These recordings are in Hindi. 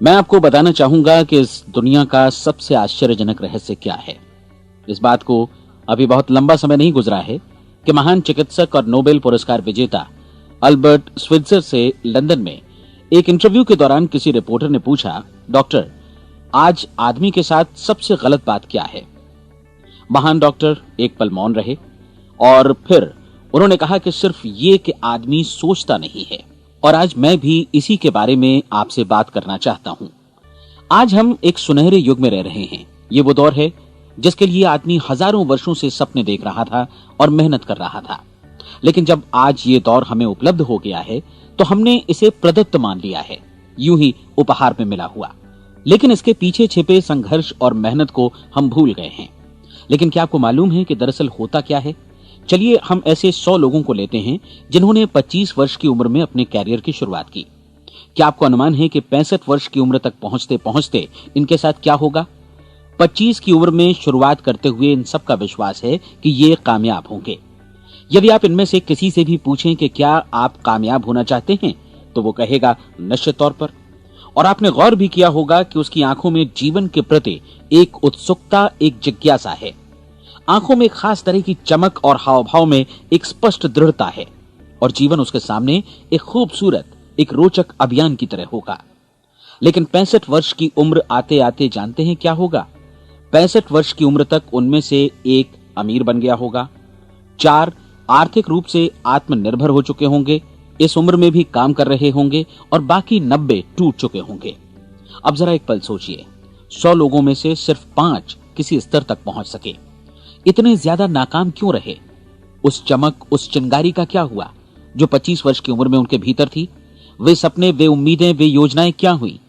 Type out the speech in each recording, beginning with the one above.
मैं आपको बताना चाहूंगा कि इस दुनिया का सबसे आश्चर्यजनक रहस्य क्या है। इस बात को अभी बहुत लंबा समय नहीं गुजरा है कि महान चिकित्सक और नोबेल पुरस्कार विजेता अल्बर्ट स्विट्जर से लंदन में एक इंटरव्यू के दौरान किसी रिपोर्टर ने पूछा, डॉक्टर, आज आदमी के साथ सबसे गलत बात क्या है? महान डॉक्टर एक पल मौन रहे और फिर उन्होंने कहा कि सिर्फ ये कि आदमी सोचता नहीं है। और आज मैं भी इसी के बारे में आपसे बात करना चाहता हूं। आज हम एक सुनहरे युग में रह रहे हैं। ये वो दौर है जिसके लिए आदमी हजारों वर्षों से सपने देख रहा था और मेहनत कर रहा था। लेकिन जब आज ये दौर हमें उपलब्ध हो गया है तो हमने इसे प्रदत्त मान लिया है, यूं ही उपहार में मिला हुआ। लेकिन इसके पीछे छिपे संघर्ष और मेहनत को हम भूल गए हैं। लेकिन क्या आपको मालूम है कि दरअसल होता क्या है? चलिए हम ऐसे 100 लोगों को लेते हैं जिन्होंने 25 वर्ष की उम्र में अपने कैरियर की शुरुआत की। क्या आपको अनुमान है कि 65 वर्ष की उम्र तक पहुंचते पहुंचते इनके साथ क्या होगा? 25 की उम्र में शुरुआत करते हुए इन सब का विश्वास है कि ये कामयाब होंगे। यदि आप इनमें से किसी से भी पूछें कि क्या आप कामयाब होना चाहते हैं, तो वो कहेगा निश्चित तौर पर। और आपने गौर भी किया होगा कि उसकी आंखों में जीवन के प्रति एक उत्सुकता, एक जिज्ञासा है। आंखों में खास तरह की चमक और हाव भाव में एक स्पष्ट दृढ़ता है और जीवन उसके सामने एक खूबसूरत, एक रोचक अभियान की तरह होगा। लेकिन 65 वर्ष की उम्र आते आते जानते हैं क्या होगा? 65 वर्ष की उम्र तक उनमें से एक अमीर बन गया होगा, 4 आर्थिक रूप से आत्मनिर्भर हो चुके होंगे, इस उम्र में भी काम कर रहे होंगे और बाकी 90 टूट चुके होंगे। अब जरा एक पल सोचिए, 100 लोगों में से सिर्फ 5 किसी स्तर तक पहुंच सके। इतने ज्यादा नाकाम क्यों रहे? उस चमक, उस चिंगारी का क्या हुआ जो 25 वर्ष की उम्र में उनके भीतर थी? वे सपने, वे उम्मीदें, वे योजनाएं क्या हुई?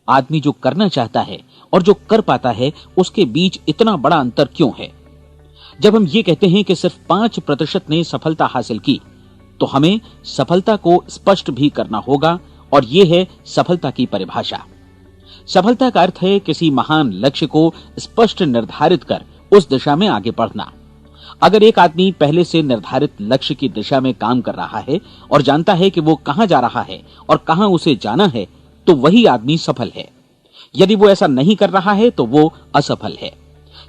आदमी जो करना चाहता है और जो कर पाता है, उसके बीच इतना बड़ा अंतर क्यों है? जब हम ये कहते हैं कि सिर्फ 5% ने सफलता हासिल की, तो हमें सफलता को स्पष्ट भी करना होगा और यह है सफलता की परिभाषा। सफलता का अर्थ है किसी महान लक्ष्य को स्पष्ट निर्धारित कर उस दिशा में आगे बढ़ना। अगर एक आदमी पहले से निर्धारित लक्ष्य की दिशा में काम कर रहा है और जानता है कि वो कहां जा रहा है और कहां उसे जाना है, तो वही आदमी सफल है। यदि वो ऐसा नहीं कर रहा है तो वो असफल है।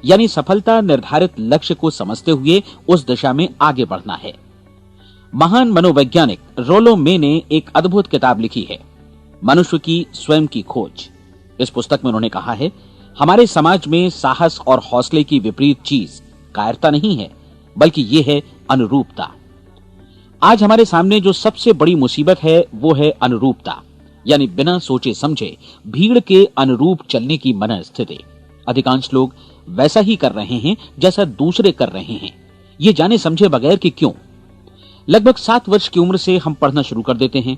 यानी सफलता निर्धारित लक्ष्य को समझते हुए उस दिशा में आगे बढ़ना है। महान मनोवैज्ञानिक रोलो मे ने एक अद्भुत किताब लिखी है, मनुष्य की स्वयं की खोज। इस पुस्तक में उन्होंने कहा है, हमारे समाज में साहस और हौसले की विपरीत चीज कायरता नहीं है, बल्कि यह है अनुरूपता। आज हमारे सामने जो सबसे बड़ी मुसीबत है वो है अनुरूपता, यानी बिना सोचे समझे भीड़ के अनुरूप चलने की मनस्थिति। अधिकांश लोग वैसा ही कर रहे हैं जैसा दूसरे कर रहे हैं, ये जाने समझे बगैर कि क्यों। लगभग 7 वर्ष की उम्र से हम पढ़ना शुरू कर देते हैं।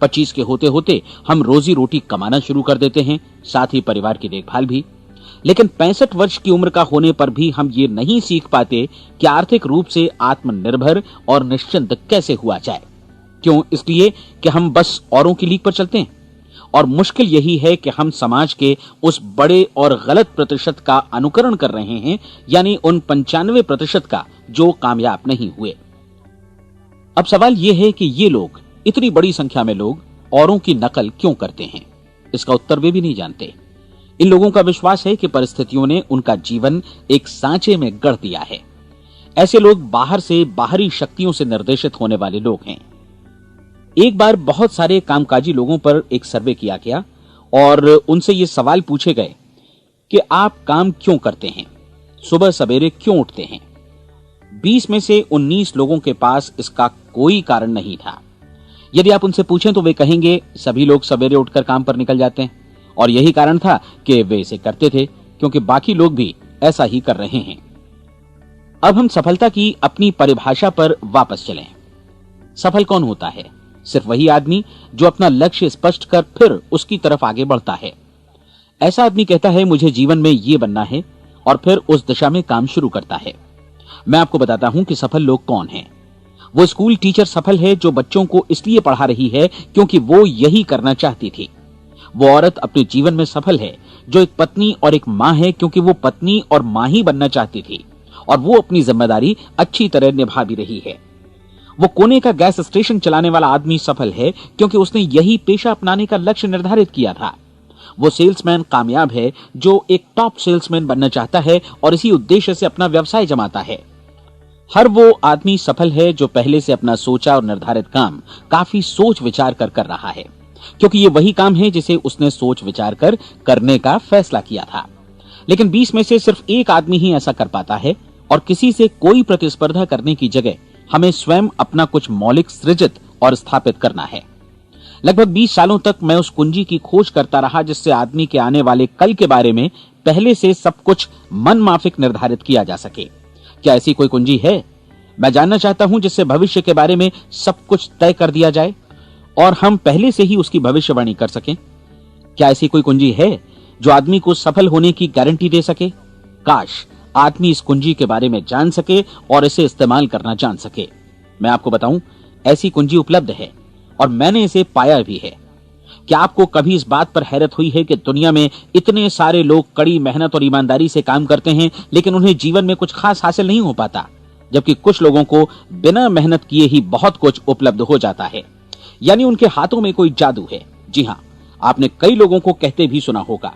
25 के होते होते हम रोजी रोटी कमाना शुरू कर देते हैं, साथ ही परिवार की देखभाल भी। लेकिन 65 वर्ष की उम्र का होने पर भी हम ये नहीं सीख पाते कि आर्थिक रूप से आत्मनिर्भर और निश्चिंत कैसे हुआ जाए। क्यों? इसलिए कि हम बस औरों की लीक पर चलते हैं। और मुश्किल यही है कि हम समाज के उस बड़े और गलत प्रतिशत का अनुकरण कर रहे हैं, यानी उन 95% का जो कामयाब नहीं हुए। अब सवाल यह है कि ये लोग, इतनी बड़ी संख्या में लोग, औरों की नकल क्यों करते हैं? इसका उत्तर वे भी नहीं जानते। इन लोगों का विश्वास है कि परिस्थितियों ने उनका जीवन एक सांचे में गढ़ दिया है। ऐसे लोग बाहर से, बाहरी शक्तियों से निर्देशित होने वाले लोग हैं। एक बार बहुत सारे कामकाजी लोगों पर एक सर्वे किया गया और उनसे ये सवाल पूछे गए कि आप काम क्यों करते हैं, सुबह सवेरे क्यों उठते हैं? 20 में से 19 लोगों के पास इसका कोई कारण नहीं था। यदि आप उनसे पूछें तो वे कहेंगे सभी लोग सवेरे उठकर काम पर निकल जाते हैं और यही कारण था कि वे इसे करते थे क्योंकि बाकी लोग भी ऐसा ही कर रहे हैं। अब हम सफलता की अपनी परिभाषा पर वापस चलें। सफल कौन होता है? सिर्फ वही आदमी जो अपना लक्ष्य स्पष्ट कर फिर उसकी तरफ आगे बढ़ता है। ऐसा आदमी कहता है मुझे जीवन में ये बनना है और फिर उस दिशा में काम शुरू करता है। मैं आपको बताता हूं कि सफल लोग कौन हैं। वो स्कूल टीचर सफल है जो बच्चों को इसलिए पढ़ा रही है क्योंकि वो यही करना चाहती थी। वो औरत अपने जीवन में सफल है जो एक पत्नी और एक मां है क्योंकि वो पत्नी और मां ही बनना चाहती थी और वो अपनी जिम्मेदारी अच्छी तरह निभा भी रही है। वो कोने का गैस स्टेशन चलाने वाला आदमी सफल है क्योंकि उसने यही पेशा अपनाने का लक्ष्य निर्धारित किया था। वो सेल्समैन कामयाब है जो एक टॉप सेल्समैन बनना चाहता है और इसी उद्देश्य से अपना व्यवसाय जमाता है। हर वो आदमी सफल है जो पहले से अपना सोचा और निर्धारित काम काफी सोच विचार कर रहा है, क्योंकि ये वही काम है जिसे उसने सोच विचार कर करने का फैसला किया था। लेकिन 20 में से सिर्फ एक आदमी ही ऐसा कर पाता है और किसी से कोई प्रतिस्पर्धा करने की जगह हमें स्वयं अपना कुछ मौलिक सृजित और स्थापित करना है। लगभग 20 सालों तक मैं उस कुंजी की खोज करता रहा जिससे आदमी के आने वाले कल के बारे में पहले से सब कुछ मन माफिक निर्धारित किया जा सके। क्या ऐसी कोई कुंजी है? मैं जानना चाहता हूं जिससे भविष्य के बारे में सब कुछ तय कर दिया जाए और हम पहले से ही उसकी भविष्यवाणी कर सकें। क्या ऐसी कोई कुंजी है जो आदमी को सफल होने की गारंटी दे सके? काश आदमी इस कुंजी के बारे में जान सके और इसे इस्तेमाल करना जान सके। मैं आपको बताऊं, ऐसी कुंजी उपलब्ध है और मैंने इसे पाया भी है। क्या आपको कभी इस बात पर हैरत हुई है कि दुनिया में इतने सारे लोग कड़ी मेहनत और ईमानदारी से काम करते हैं लेकिन उन्हें जीवन में कुछ खास हासिल नहीं हो पाता, जबकि कुछ लोगों को बिना मेहनत किए ही बहुत कुछ उपलब्ध हो जाता है। यानी उनके हाथों में कोई जादू है। जी हां, आपने कई लोगों को कहते भी सुना होगा,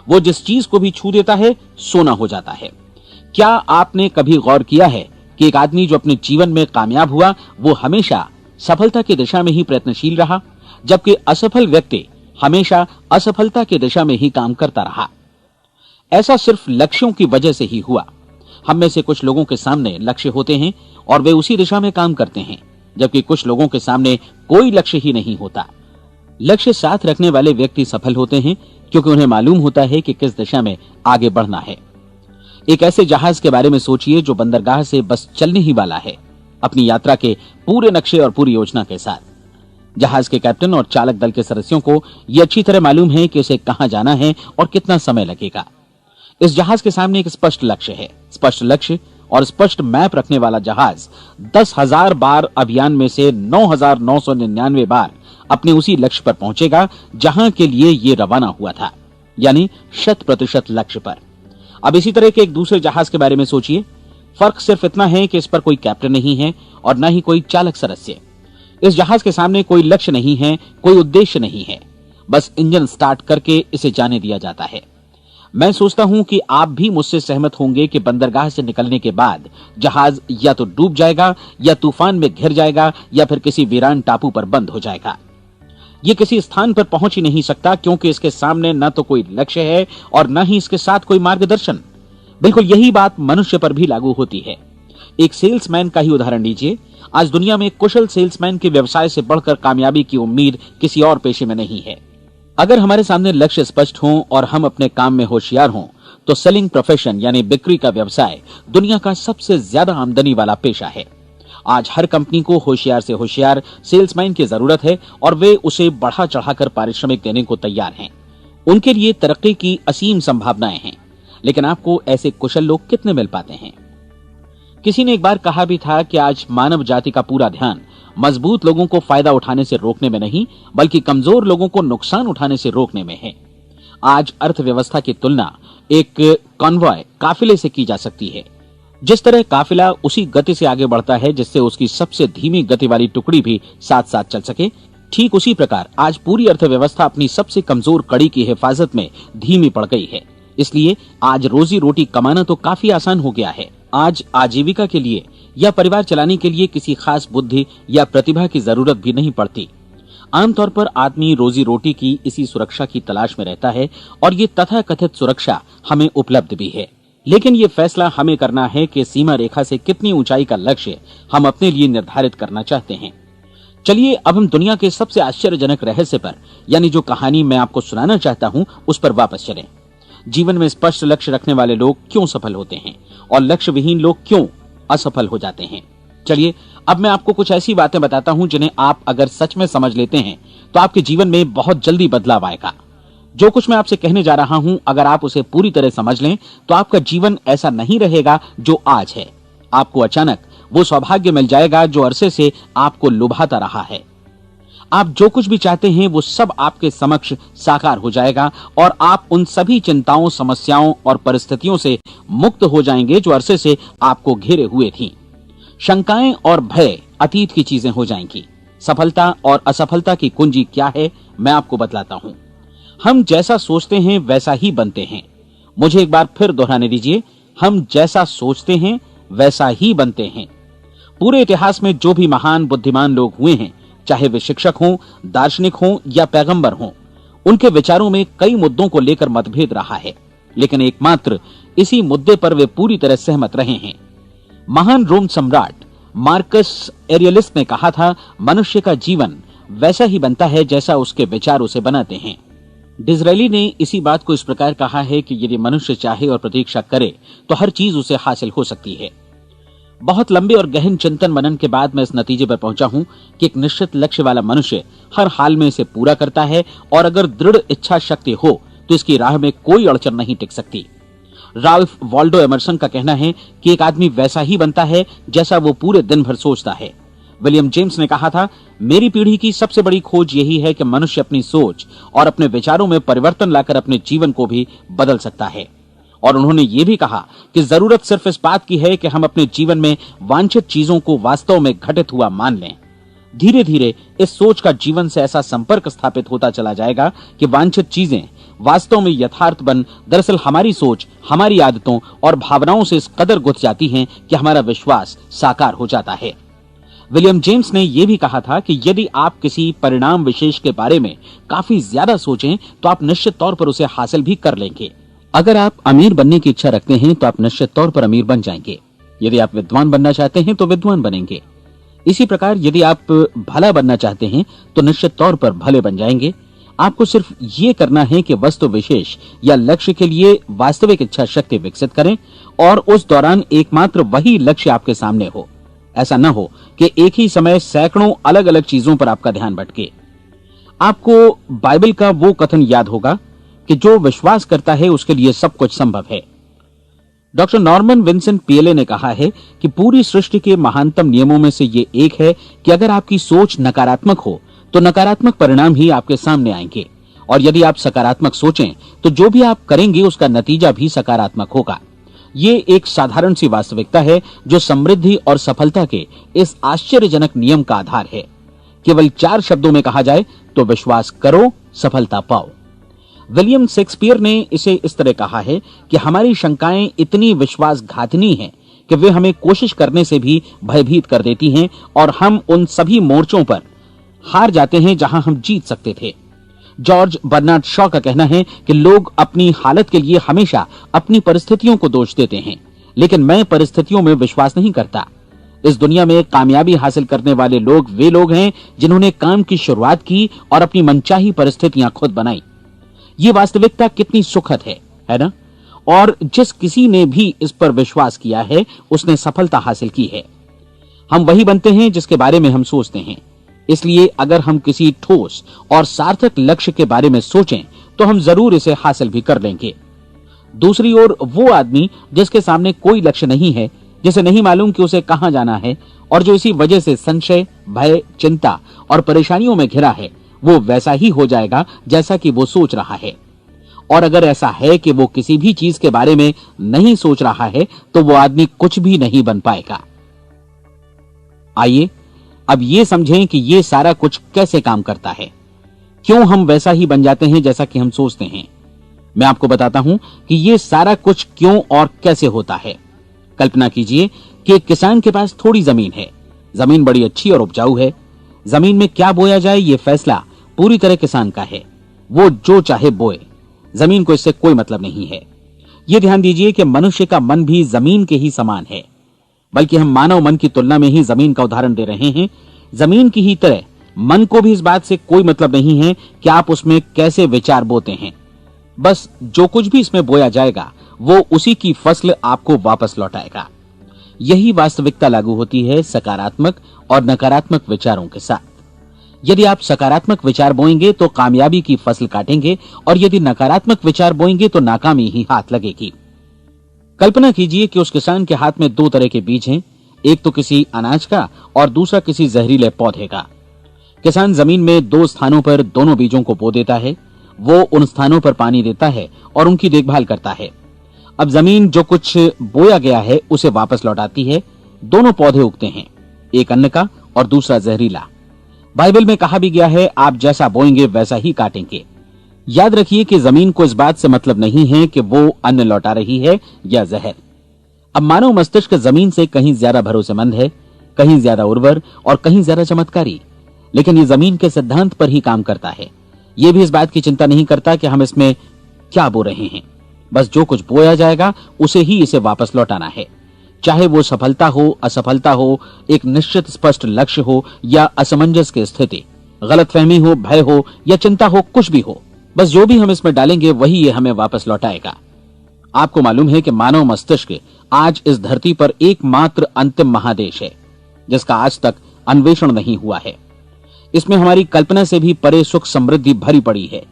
वो जिस चीज को भी छू देता है सोना हो जाता है। क्या आपने कभी गौर किया है कि एक आदमी जो अपने जीवन में कामयाब हुआ वो हमेशा सफलता की दिशा में ही प्रयत्नशील रहा, जबकि असफल व्यक्ति हमेशा असफलता की दिशा में ही काम करता रहा? ऐसा सिर्फ लक्ष्यों की वजह से ही हुआ। हम में से कुछ लोगों के सामने लक्ष्य होते हैं और वे उसी दिशा में काम करते हैं, जबकि कुछ लोगों के सामने कोई लक्ष्य ही नहीं होता। लक्ष्य साथ रखने वाले व्यक्ति सफल होते हैं क्योंकि उन्हें मालूम होता है कि किस दिशा में आगे बढ़ना है। एक ऐसे जहाज के बारे में सोचिए जो बंदरगाह से बस चलने ही वाला है, अपनी यात्रा के पूरे नक्शे और पूरी योजना के साथ। जहाज के कैप्टन और चालक दल के सदस्यों को यह अच्छी तरह मालूम है कि उसे कहां जाना है और कितना समय लगेगा। इस जहाज के सामने एक स्पष्ट लक्ष्य है। स्पष्ट लक्ष्य और स्पष्ट मैप रखने वाला जहाज 10,000 बार अभियान में से 9,999 बार अपने उसी लक्ष्य पर पहुंचेगा जहां के लिए ये रवाना हुआ था, यानी 100% लक्ष्य पर। अब इसी तरह के एक दूसरे जहाज के बारे में सोचिए। फर्क सिर्फ इतना है कि इस पर कोई कैप्टन नहीं है और न ही कोई चालक सदस्य। इस जहाज के सामने कोई लक्ष्य नहीं है, कोई उद्देश्य नहीं है, बस इंजन स्टार्ट करके इसे जाने दिया जाता है। मैं सोचता हूं कि आप भी मुझसे सहमत होंगे कि बंदरगाह से निकलने के बाद जहाज या तो डूब जाएगा या तूफान में घिर जाएगा या फिर किसी वीरान टापू पर बंद हो जाएगा। ये किसी स्थान पर पहुंच ही नहीं सकता क्योंकि इसके सामने न तो कोई लक्ष्य है और न ही इसके साथ कोई मार्गदर्शन। बिल्कुल यही बात मनुष्य पर भी लागू होती है। एक सेल्समैन का ही उदाहरण लीजिए। आज दुनिया में कुशल सेल्समैन के व्यवसाय से बढ़कर कामयाबी की उम्मीद किसी और पेशे में नहीं है। अगर हमारे सामने लक्ष्य स्पष्ट हो और हम अपने काम में होशियार हों तो सेलिंग प्रोफेशन यानी बिक्री का व्यवसाय दुनिया का सबसे ज्यादा आमदनी वाला पेशा है। आज हर कंपनी को होशियार से होशियार सेल्समैन की जरूरत है और वे उसे बढ़ा चढ़ाकर पारिश्रमिक देने को तैयार हैं। उनके लिए तरक्की की असीम संभावनाएं हैं, लेकिन आपको ऐसे कुशल लोग कितने मिल पाते हैं? किसी ने एक बार कहा भी था कि आज मानव जाति का पूरा ध्यान मजबूत लोगों को फायदा उठाने से रोकने में नहीं, बल्कि कमजोर लोगों को नुकसान उठाने से रोकने में है। आज अर्थव्यवस्था की तुलना एक कॉन्वॉय काफिले से की जा सकती है। जिस तरह काफिला उसी गति से आगे बढ़ता है जिससे उसकी सबसे धीमी गति वाली टुकड़ी भी साथ साथ चल सके, ठीक उसी प्रकार आज पूरी अर्थव्यवस्था अपनी सबसे कमजोर कड़ी की हिफाजत में धीमी पड़ गई है। इसलिए आज रोजी रोटी कमाना तो काफी आसान हो गया है। आज आजीविका के लिए या परिवार चलाने के लिए किसी खास बुद्धि या प्रतिभा की जरूरत भी नहीं पड़ती। आमतौर पर आदमी रोजी रोटी की इसी सुरक्षा की तलाश में रहता है और ये तथाकथित सुरक्षा हमें उपलब्ध भी है। लेकिन ये फैसला हमें करना है कि सीमा रेखा से कितनी ऊंचाई का लक्ष्य हम अपने लिए निर्धारित करना चाहते हैं। चलिए अब हम दुनिया के सबसे आश्चर्यजनक रहस्य पर, यानी जो कहानी मैं आपको सुनाना चाहता हूं, उस पर वापस चलें। जीवन में स्पष्ट लक्ष्य रखने वाले लोग क्यों सफल होते हैं और लक्ष्य विहीन लोग क्यों असफल हो जाते हैं? चलिए अब मैं आपको कुछ ऐसी बातें बताता हूं जिन्हें आप अगर सच में समझ लेते हैं तो आपके जीवन में बहुत जल्दी बदलाव आएगा। जो कुछ मैं आपसे कहने जा रहा हूं, अगर आप उसे पूरी तरह समझ लें तो आपका जीवन ऐसा नहीं रहेगा जो आज है। आपको अचानक वो सौभाग्य मिल जाएगा जो अरसे से आपको लुभाता रहा है। आप जो कुछ भी चाहते हैं वो सब आपके समक्ष साकार हो जाएगा और आप उन सभी चिंताओं, समस्याओं और परिस्थितियों से मुक्त हो जाएंगे जो अरसे से आपको घेरे हुए थीं। शंकाएं और भय अतीत की चीजें हो जाएंगी। सफलता और असफलता की कुंजी क्या है, मैं आपको बतलाता हूं। हम जैसा सोचते हैं वैसा ही बनते हैं। मुझे एक बार फिर दोहराने दीजिए, हम जैसा सोचते हैं वैसा ही बनते हैं। पूरे इतिहास में जो भी महान बुद्धिमान लोग हुए हैं, चाहे वे शिक्षक हों, दार्शनिक हों या पैगंबर हों, उनके विचारों में कई मुद्दों को लेकर मतभेद रहा है, लेकिन एकमात्र इसी मुद्दे पर वे पूरी तरह सहमत रहे हैं। महान रोम सम्राट मार्कस एरियलिस ने कहा था, मनुष्य का जीवन वैसा ही बनता है जैसा उसके विचार उसे बनाते हैं। डिज़रायली ने इसी बात को इस प्रकार कहा है कि यदि मनुष्य चाहे और प्रतीक्षा करे तो हर चीज उसे हासिल हो सकती है। बहुत लंबे और गहन चिंतन मनन के बाद मैं इस नतीजे पर पहुंचा हूं कि एक निश्चित लक्ष्य वाला मनुष्य हर हाल में इसे पूरा करता है, और अगर दृढ़ इच्छा शक्ति हो तो इसकी राह में कोई अड़चन नहीं टिक सकती। राल्फ वॉल्डो एमर्सन का कहना है कि एक आदमी वैसा ही बनता है जैसा वो पूरे दिन भर सोचता है। विलियम जेम्स ने कहा था, मेरी पीढ़ी की सबसे बड़ी खोज यही है कि मनुष्य अपनी सोच और अपने विचारों में परिवर्तन लाकर अपने जीवन को भी बदल सकता है। और उन्होंने ये भी कहा कि जरूरत सिर्फ इस बात की है कि हम अपने जीवन में वांछित चीजों को वास्तव में घटित हुआ मान लें। धीरे धीरे इस सोच का जीवन से ऐसा संपर्क स्थापित होता चला जाएगा कि वांछित चीजें वास्तव में यथार्थ बन दरअसल हमारी सोच, हमारी आदतों और भावनाओं से इस कदर गुथ जाती हैं कि हमारा विश्वास साकार हो जाता है। विलियम जेम्स ने यह भी कहा था कि यदि आप किसी परिणाम विशेष के बारे में काफी ज्यादा सोचें तो आप निश्चित तौर पर उसे हासिल भी कर लेंगे। अगर आप अमीर बनने की इच्छा रखते हैं तो आप निश्चित तौर पर अमीर बन जाएंगे। यदि आप विद्वान बनना चाहते हैं तो विद्वान बनेंगे। इसी प्रकार यदि आप भला बनना चाहते हैं तो निश्चित तौर पर भले बन जाएंगे। आपको सिर्फ ये करना है कि वस्तु विशेष या लक्ष्य के लिए वास्तविक इच्छा शक्ति विकसित करें और उस दौरान एकमात्र वही लक्ष्य आपके सामने हो। ऐसा न हो कि एक ही समय सैकड़ों अलग अलग चीजों पर आपका ध्यान भटके। आपको बाइबल का वो कथन याद होगा कि जो विश्वास करता है उसके लिए सब कुछ संभव है। डॉक्टर नॉर्मन विंसेंट पीएले ने कहा है कि पूरी सृष्टि के महानतम नियमों में से ये एक है कि अगर आपकी सोच नकारात्मक हो तो नकारात्मक परिणाम ही आपके सामने आएंगे, और यदि आप सकारात्मक सोचें तो जो भी आप करेंगे उसका नतीजा भी सकारात्मक होगा। ये एक साधारण सी वास्तविकता है जो समृद्धि और सफलता के इस आश्चर्यजनक नियम का आधार है। केवल 4 शब्दों में कहा जाए तो विश्वास करो, सफलता पाओ। विलियम शेक्सपियर ने इसे इस तरह कहा है कि हमारी शंकाएं इतनी विश्वासघातिनी हैं कि वे हमें कोशिश करने से भी भयभीत कर देती हैं, और हम उन सभी मोर्चों पर हार जाते हैं जहां हम जीत सकते थे। जॉर्ज बर्नार्ड शॉ का कहना है कि लोग अपनी हालत के लिए हमेशा अपनी परिस्थितियों को दोष देते हैं, लेकिन मैं परिस्थितियों में विश्वास नहीं करता। इस दुनिया में कामयाबी हासिल करने वाले लोग वे लोग हैं जिन्होंने काम की शुरुआत की और अपनी मनचाही परिस्थितियां खुद बनाई। ये वास्तविकता कितनी सुखद है ना? और जिस किसी ने भी इस पर विश्वास किया है उसने सफलता हासिल की है। हम वही बनते हैं जिसके बारे में हम सोचते हैं। इसलिए अगर हम किसी ठोस और सार्थक लक्ष्य के बारे में सोचें तो हम जरूर इसे हासिल भी कर लेंगे। दूसरी ओर वो आदमी जिसके सामने कोई लक्ष्य नहीं है, जिसे नहीं मालूम कि उसे कहां जाना है, और जो इसी वजह से संशय, भय, चिंता और परेशानियों में घिरा है, वो वैसा ही हो जाएगा जैसा कि वो सोच रहा है। और अगर ऐसा है कि वो किसी भी चीज के बारे में नहीं सोच रहा है तो वो आदमी कुछ भी नहीं बन पाएगा। आइए अब ये समझें कि ये सारा कुछ कैसे काम करता है, क्यों हम वैसा ही बन जाते हैं जैसा कि हम सोचते हैं। मैं आपको बताता हूं कि ये सारा कुछ क्यों और कैसे होता है। कल्पना कीजिए कि एक किसान के पास थोड़ी जमीन है। जमीन बड़ी अच्छी और उपजाऊ है। जमीन में क्या बोया जाए ये फैसला पूरी तरह किसान का है। वो जो चाहे बोए, जमीन को इससे कोई मतलब नहीं है। ये ध्यान दीजिए कि मनुष्य का मन भी जमीन के ही समान है, बल्कि हम मानव मन की तुलना में ही जमीन का उदाहरण दे रहे हैं। जमीन की ही तरह मन को भी इस बात से कोई मतलब नहीं है कि आप उसमें कैसे विचार बोते हैं। बस जो कुछ भी इसमें बोया जाएगा वो उसी की फसल आपको वापस लौटाएगा। यही वास्तविकता लागू होती है सकारात्मक और नकारात्मक विचारों के साथ। यदि आप सकारात्मक विचार बोएंगे तो कामयाबी की फसल काटेंगे, और यदि नकारात्मक विचार बोएंगे तो नाकामी ही हाथ लगेगी। कल्पना कीजिए कि उस किसान के हाथ में 2 तरह के बीज हैं, एक तो किसी अनाज का और दूसरा किसी जहरीले पौधे का। किसान जमीन में 2 स्थानों पर दोनों बीजों को बो देता है। वो उन स्थानों पर पानी देता है और उनकी देखभाल करता है। अब जमीन जो कुछ बोया गया है उसे वापस लौटाती है। दोनों पौधे उगते हैं, एक अन्न का और दूसरा जहरीला। बाइबल में कहा भी गया है, आप जैसा बोएंगे वैसा ही काटेंगे। याद रखिए कि जमीन को इस बात से मतलब नहीं है कि वो अन्न लौटा रही है या जहर। अब मानव मस्तिष्क जमीन से कहीं ज्यादा भरोसेमंद है, कहीं ज्यादा उर्वर और कहीं ज्यादा चमत्कारी, लेकिन ये जमीन के सिद्धांत पर ही काम करता है। ये भी इस बात की चिंता नहीं करता कि हम इसमें क्या बो रहे हैं। बस जो कुछ बोया जाएगा उसे ही इसे वापस लौटाना है, चाहे वो सफलता हो, असफलता हो, एक निश्चित स्पष्ट लक्ष्य हो या असमंजस की स्थिति, गलतफहमी हो, भय हो या चिंता हो, कुछ भी हो, बस जो भी हम इसमें डालेंगे वही ये हमें वापस लौटाएगा। आपको मालूम है कि मानव मस्तिष्क आज इस धरती पर एकमात्र अंतिम महादेश है जिसका आज तक अन्वेषण नहीं हुआ है। इसमें हमारी कल्पना से भी परे सुख समृद्धि भरी पड़ी है।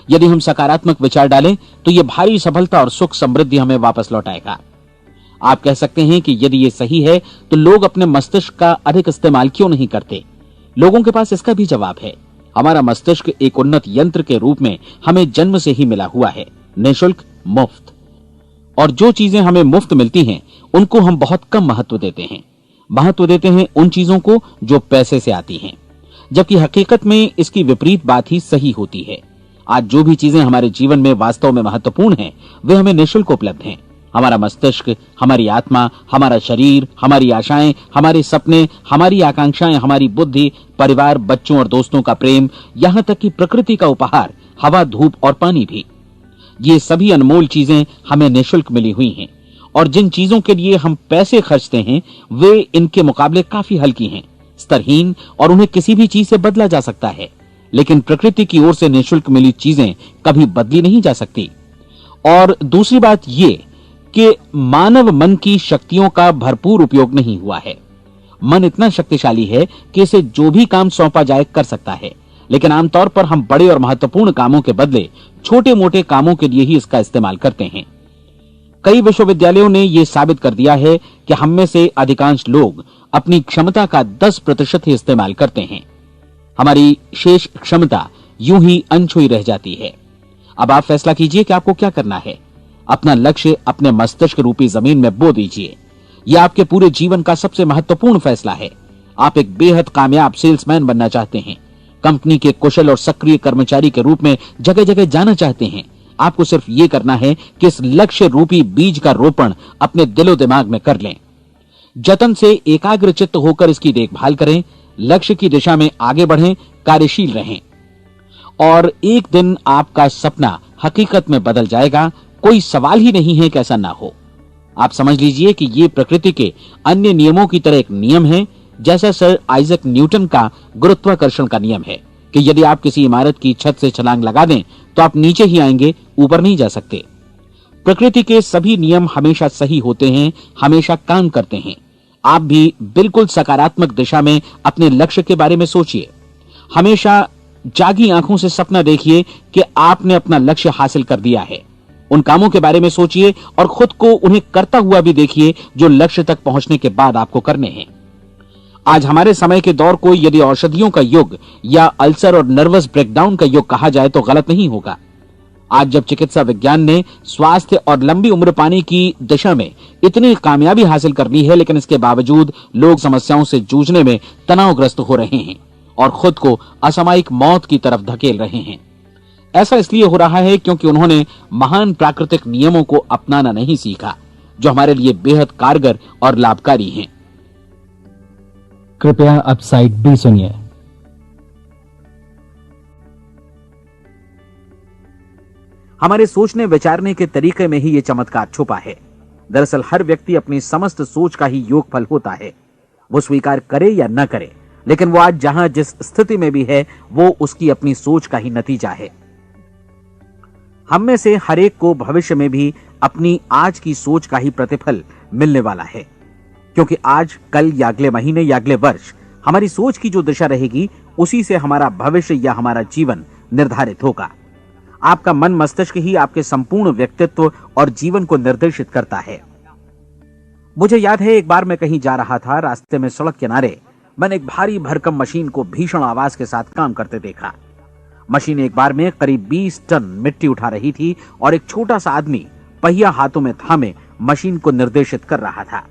यदि हम सकारात्मक विचार डालें तो यह भारी सफलता और सुख समृद्धि हमें वापस लौटाएगा। आप कह सकते हैं कि यदि ये सही है तो लोग अपने मस्तिष्क का अधिक इस्तेमाल क्यों नहीं करते? लोगों के पास इसका भी जवाब है। हमारा मस्तिष्क एक उन्नत यंत्र के रूप में हमें जन्म से ही मिला हुआ है, निःशुल्क, मुफ्त। और जो चीजें हमें मुफ्त मिलती हैं उनको हम बहुत कम महत्व देते हैं। महत्व देते हैं उन चीजों को जो पैसे से आती हैं, जबकि हकीकत में इसकी विपरीत बात ही सही होती है। आज जो भी चीजें हमारे जीवन में वास्तव में महत्वपूर्ण हैं वे हमें निःशुल्क उपलब्ध हैं। हमारा मस्तिष्क, हमारी आत्मा, हमारा शरीर, हमारी आशाएं, हमारे सपने, हमारी आकांक्षाएं, हमारी बुद्धि, परिवार, बच्चों और दोस्तों का प्रेम, यहां तक कि प्रकृति का उपहार, हवा, धूप और पानी भी, ये सभी अनमोल चीजें हमें निःशुल्क मिली हुई हैं। और जिन चीजों के लिए हम पैसे खर्चते हैं वे इनके मुकाबले काफी हल्की हैं, स्तरहीन, और उन्हें किसी भी चीज से बदला जा सकता है। लेकिन प्रकृति की ओर से निःशुल्क मिली चीजें कभी बदली नहीं जा सकती। और दूसरी बात ये कि मानव मन की शक्तियों का भरपूर उपयोग नहीं हुआ है। मन इतना शक्तिशाली है कि इसे जो भी काम सौंपा जाए कर सकता है, लेकिन आमतौर पर हम बड़े और महत्वपूर्ण कामों के बदले छोटे मोटे कामों के लिए ही इसका इस्तेमाल करते हैं। कई विश्वविद्यालयों ने यह साबित कर दिया है कि हम में से अधिकांश लोग अपनी क्षमता का 10% ही इस्तेमाल करते हैं। हमारी शेष क्षमता यूं ही अनछुई रह जाती है। अब आप फैसला कीजिए कि आपको क्या करना है। अपना लक्ष्य अपने मस्तिष्क रूपी जमीन में बो दीजिए। यह आपके पूरे जीवन का सबसे महत्वपूर्ण फैसला है। आप एक बेहद कामयाब सेल्समैन बनना चाहते हैं, कंपनी के कुशल और सक्रिय कर्मचारी के रूप में जगह जगह जाना चाहते हैं। आपको सिर्फ ये करना है कि इस लक्ष्य रूपी बीज का रोपण अपने दिलो दिमाग में कर लें। जतन से एकाग्रचित्त होकर इसकी देखभाल करें, लक्ष्य की दिशा में आगे बढ़ें, कार्यशील रहें, और एक दिन आपका सपना हकीकत में बदल जाएगा। कोई सवाल ही नहीं है कि ऐसा ना हो। आप समझ लीजिए कि ये प्रकृति के अन्य नियमों की तरह एक नियम है, जैसा सर आइजक न्यूटन का गुरुत्वाकर्षण का नियम है कि यदि आप किसी इमारत की छत से छलांग लगा दें तो आप नीचे ही आएंगे, ऊपर नहीं जा सकते। प्रकृति के सभी नियम हमेशा सही होते हैं, हमेशा काम करते हैं। आप भी बिल्कुल सकारात्मक दिशा में अपने लक्ष्य के बारे में सोचिए। हमेशा जागी आंखों से सपना देखिए कि आपने अपना लक्ष्य हासिल कर दिया है। उन कामों के बारे में सोचिए और खुद को उन्हें करता हुआ भी देखिए जो लक्ष्य तक पहुंचने के बाद आपको करने हैं। आज हमारे समय के दौर को यदि औषधियों का युग या अल्सर और नर्वस ब्रेकडाउन का युग कहा जाए तो गलत नहीं होगा। आज जब चिकित्सा विज्ञान ने स्वास्थ्य और लंबी उम्र पाने की दिशा में इतनी कामयाबी हासिल कर ली है, लेकिन इसके बावजूद लोग समस्याओं से जूझने में तनावग्रस्त हो रहे हैं और खुद को असामयिक मौत की तरफ धकेल रहे हैं। ऐसा इसलिए हो रहा है क्योंकि उन्होंने महान प्राकृतिक नियमों को अपनाना नहीं सीखा, जो हमारे लिए बेहद कारगर और लाभकारी हैं। कृपया अब साइड बी सुनिए। हमारे सोचने विचारने के तरीके में ही ये चमत्कार छुपा है। दरअसल हर व्यक्ति अपनी समस्त सोच का ही योगफल होता है। वो स्वीकार करे या न करे, लेकिन वो आज जहां जिस स्थिति में भी है वो उसकी अपनी सोच का ही नतीजा है। हम में से हर एक को भविष्य में भी अपनी आज की सोच का ही प्रतिफल मिलने वाला है, क्योंकि आज, कल या अगले महीने या अगले वर्ष हमारी सोच की जो दिशा रहेगी उसी से हमारा भविष्य या हमारा जीवन निर्धारित होगा। आपका मन मस्तिष्क ही आपके संपूर्ण व्यक्तित्व और जीवन को निर्देशित करता है। मुझे याद है एक बार मैं कहीं जा रहा था, रास्ते में सड़क किनारे मैंने एक भारी भरकम मशीन को भीषण आवाज के साथ काम करते देखा। मशीन एक बार में करीब 20 टन मिट्टी उठा रही थी और एक छोटा सा आदमी पहिया हाथों में थामे मशीन को निर्देशित कर रहा था।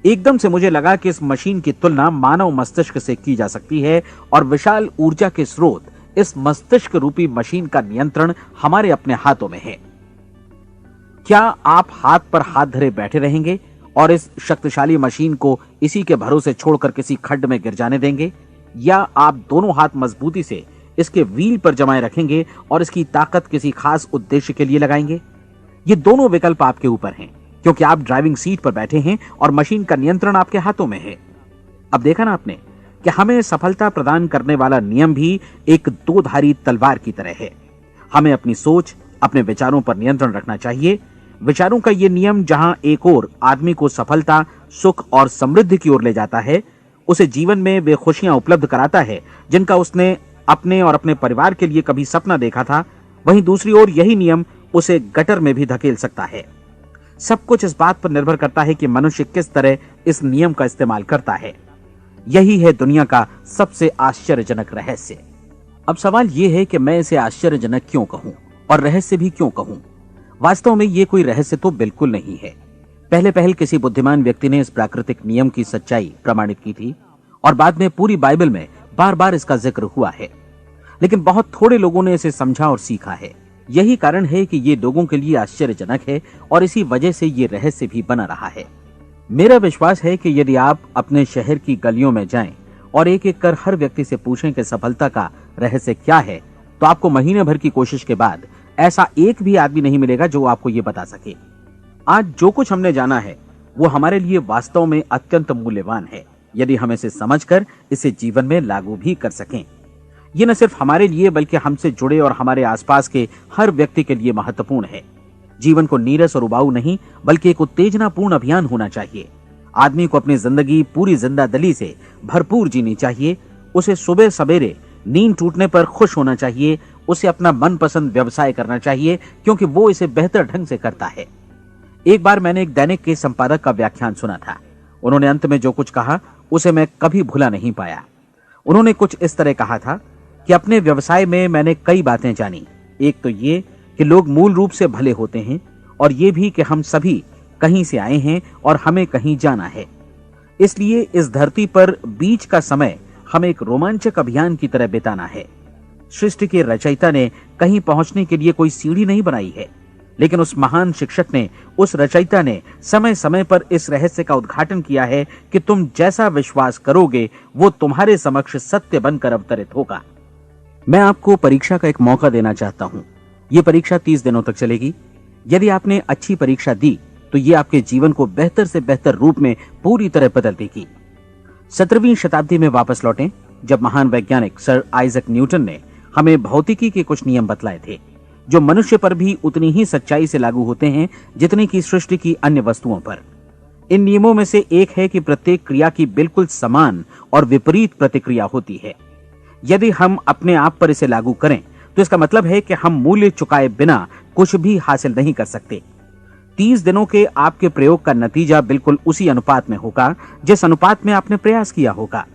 एकदम से मुझे लगा कि इस मशीन की तुलना मानव मस्तिष्क से की जा सकती है और विशाल ऊर्जा के स्रोत इस मस्तिष्क रूपी मशीन का नियंत्रण हमारे अपने हाथों में है। क्या आप हाथ पर हाथ धरे बैठे रहेंगे और इस शक्तिशाली मशीन को इसी के भरोसे छोड़कर किसी खड्ड में गिर जाने देंगे, या आप दोनों हाथ मजबूती से इसके व्हील पर जमाए रखेंगे और इसकी ताकत किसी खास उद्देश्य के लिए लगाएंगे? ये दोनों विकल्प आपके ऊपर हैं, क्योंकि आप ड्राइविंग सीट पर बैठे हैं और मशीन का नियंत्रण आपके हाथों में है। अब देखा ना आपने कि हमें सफलता प्रदान करने वाला नियम भी एक दो-धारी तलवार की तरह है। हमें अपनी सोच, अपने विचारों पर नियंत्रण रखना चाहिए। विचारों का ये नियम जहां एक ओर आदमी को सफलता, सुख और समृद्धि की ओर ले जाता है, उसे जीवन में वे खुशियां उपलब्ध कराता है जिनका उसने अपने और अपने परिवार के लिए कभी सपना देखा था, वहीं दूसरी ओर यही नियम उसे गटर में भी धकेल सकता है। सब कुछ इस बात पर निर्भर करता है कि मनुष्य किस तरह इस नियम का इस्तेमाल करता है। यही है दुनिया का सबसे आश्चर्यजनक रहस्य। अब सवाल यह है कि मैं इसे आश्चर्यजनक क्यों कहूं और रहस्य भी क्यों कहूं? वास्तव में यह कोई रहस्य तो बिल्कुल नहीं है। पहले पहल किसी बुद्धिमान व्यक्ति ने इस प्राकृतिक नियम की सच्चाई प्रमाणित की थी और बाद में पूरी बाइबल में बार बार इसका जिक्र हुआ है, लेकिन बहुत थोड़े लोगों ने इसे समझा और सीखा है। यही कारण है कि ये लोगों के लिए आश्चर्यजनक है और इसी वजह से ये रहस्य भी बना रहा है। मेरा विश्वास है कि यदि आप अपने शहर की गलियों में जाएं और एक एक कर हर व्यक्ति से पूछें कि सफलता का रहस्य क्या है, तो आपको महीने भर की कोशिश के बाद ऐसा एक भी आदमी नहीं मिलेगा जो आपको ये बता सके। आज जो कुछ हमने जाना है वो हमारे लिए वास्तव में अत्यंत मूल्यवान है, यदि हम इसे समझकर इसे जीवन में लागू भी कर सकें। ये न सिर्फ हमारे लिए बल्कि हमसे जुड़े और हमारे आसपास के हर व्यक्ति के लिए महत्वपूर्ण है। जीवन को नीरस और उबाऊ नहीं बल्कि एक उत्तेजनापूर्ण अभियान होना चाहिए। आदमी को अपनी जिंदगी पूरी जिंदादिली से भरपूर जीनी चाहिए। उसे सुबह सवेरे नींद टूटने पर खुश होना चाहिए। उसे अपना मनपसंद व्यवसाय करना चाहिए क्योंकि वो इसे बेहतर ढंग से करता है। एक बार मैंने एक दैनिक के संपादक का व्याख्यान सुना था। उन्होंने अंत में जो कुछ कहा उसे मैं कभी भुला नहीं पाया। उन्होंने कुछ इस तरह कहा था कि अपने व्यवसाय में मैंने कई बातें जानी। एक तो ये कि लोग मूल रूप से भले होते हैं और ये भी कि हम सभी कहीं से आए हैं और हमें कहीं जाना है। इसलिए इस धरती पर बीच का समय हमें एक रोमांचक अभियान की तरह बिताना है। सृष्टि के रचयिता ने कहीं पहुंचने के लिए कोई सीढ़ी नहीं बनाई है, लेकिन उस महान शिक्षक ने, उस रचयिता ने समय समय पर इस रहस्य का उद्घाटन किया है कि तुम जैसा विश्वास करोगे वो तुम्हारे समक्ष सत्य बनकर अवतरित होगा। मैं आपको परीक्षा का एक मौका देना चाहता हूं। यह परीक्षा 30 दिनों तक चलेगी। यदि आपने अच्छी परीक्षा दी तो ये आपके जीवन को बेहतर से बेहतर रूप में पूरी तरह बदल देगी। 17वीं शताब्दी में वापस लौटें, जब महान वैज्ञानिक सर आइजक न्यूटन ने हमें भौतिकी के कुछ नियम बतलाए थे, जो मनुष्य पर भी उतनी ही सच्चाई से लागू होते हैं जितनी की सृष्टि की अन्य वस्तुओं पर। इन नियमों में से एक है कि प्रत्येक क्रिया की बिल्कुल समान और विपरीत प्रतिक्रिया होती है। यदि हम अपने आप पर इसे लागू करें तो इसका मतलब है कि हम मूल्य चुकाए बिना कुछ भी हासिल नहीं कर सकते। 30 दिनों के आपके प्रयोग का नतीजा बिल्कुल उसी अनुपात में होगा जिस अनुपात में आपने प्रयास किया होगा।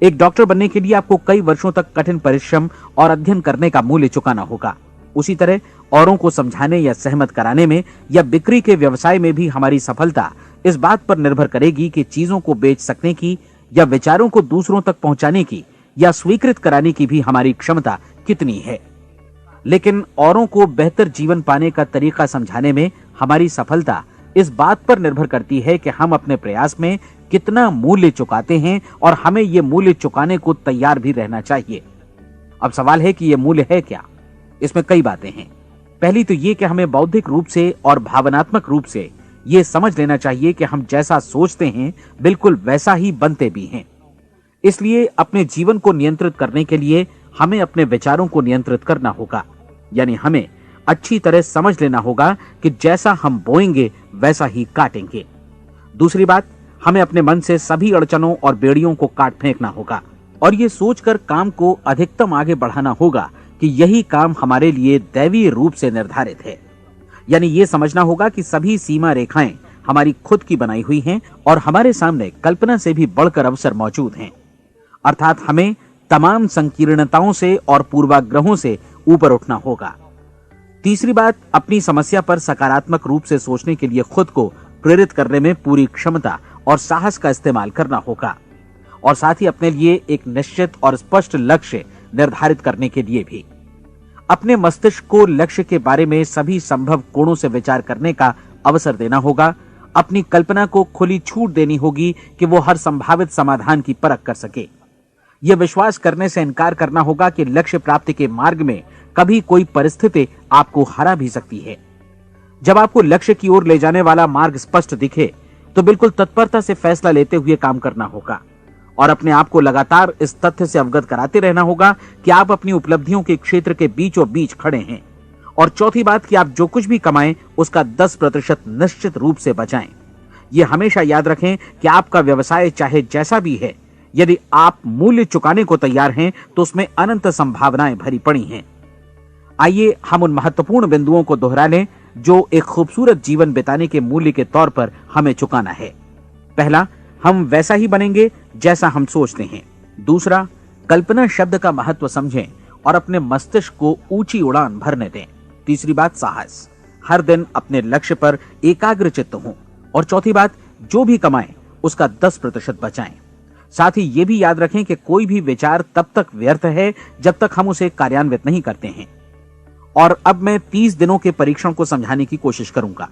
एक डॉक्टर बनने के लिए आपको कई वर्षों तक कठिन परिश्रम और अध्ययन करने का मूल्य चुकाना होगा। उसी तरह औरों को समझाने या सहमत कराने में या बिक्री के व्यवसाय में भी हमारी सफलता इस बात पर निर्भर करेगी कि चीजों को बेच सकने की या विचारों को दूसरों तक पहुंचाने की या स्वीकृत कराने की भी हमारी क्षमता कितनी है। लेकिन औरों को बेहतर जीवन पाने का तरीका समझाने में हमारी सफलता इस बात पर निर्भर करती है कि हम अपने प्रयास में कितना मूल्य चुकाते हैं और हमें यह मूल्य चुकाने को तैयार भी रहना चाहिए। अब सवाल है कि यह मूल्य है क्या? इसमें कई बातें हैं। पहली तो यह कि हमें बौद्धिक रूप से और भावनात्मक रूप से यह समझ लेना चाहिए कि हम जैसा सोचते हैं बिल्कुल वैसा ही बनते भी हैं। इसलिए अपने जीवन को नियंत्रित करने के लिए हमें अपने विचारों को नियंत्रित करना होगा। यानी हमें अच्छी तरह समझ लेना होगा कि जैसा हम बोएंगे वैसा ही काटेंगे। दूसरी बात, हमें अपने मन से सभी अड़चनों और बेड़ियों को काट फेंकना होगा और ये सोचकर काम को अधिकतम आगे बढ़ाना होगा कि यही काम हमारे लिए दैवीय रूप से निर्धारित है। यानी ये समझना होगा कि सभी सीमा रेखाएं हमारी खुद की बनाई हुई हैं और हमारे सामने कल्पना से भी बढ़कर अवसर मौजूद हैं। अर्थात हमें तमाम संकीर्णताओं से और पूर्वाग्रहों से ऊपर उठना होगा। तीसरी बात, अपनी समस्या पर सकारात्मक रूप से सोचने के लिए खुद को प्रेरित करने में पूरी क्षमता और साहस का इस्तेमाल करना होगा और साथ ही अपने लिए एक निश्चित और स्पष्ट लक्ष्य निर्धारित करने के लिए भी। अपने मस्तिष्क को लक्ष्य के बारे में सभी संभव कोणों से विचार करने का अवसर देना होगा। अपनी कल्पना को खुली छूट देनी होगी कि वो हर संभावित समाधान की परख कर सके। यह विश्वास करने से इनकार करना होगा कि लक्ष्य प्राप्ति के मार्ग में कभी कोई परिस्थिति आपको हरा भी सकती है। जब आपको लक्ष्य की ओर ले जाने वाला मार्ग स्पष्ट दिखे तो बिल्कुल तत्परता से फैसला लेते हुए काम करना होगा और अपने आप को लगातार इस तथ्य से अवगत कराते रहना होगा कि आप अपनी उपलब्धियों के क्षेत्र के बीचों बीच खड़े हैं। और चौथी बात कि आप जो कुछ भी कमाएं उसका 10% निश्चित रूप से बचाएं। यह हमेशा याद रखें कि आपका व्यवसाय चाहे जैसा भी है, यदि आप मूल्य चुकाने को तैयार हैं तो उसमें अनंत संभावनाएं भरी पड़ी हैं। आइए हम उन महत्वपूर्ण बिंदुओं को दोहरा लें जो एक खूबसूरत जीवन बिताने के मूल्य के तौर पर हमें चुकाना है। पहला, हम वैसा ही बनेंगे जैसा हम सोचते हैं। दूसरा, कल्पना शब्द का महत्व समझें और अपने मस्तिष्क को ऊंची उड़ान भरने दें। तीसरी बात, साहस, हर दिन अपने लक्ष्य पर एकाग्र चित्त हों। और चौथी बात, जो भी कमाएं उसका 10% बचाएं। साथ ही ये भी याद रखें कि कोई भी विचार तब तक व्यर्थ है जब तक हम उसे कार्यान्वित नहीं करते हैं। और अब मैं 30 दिनों के परीक्षण को समझाने की कोशिश करूंगा।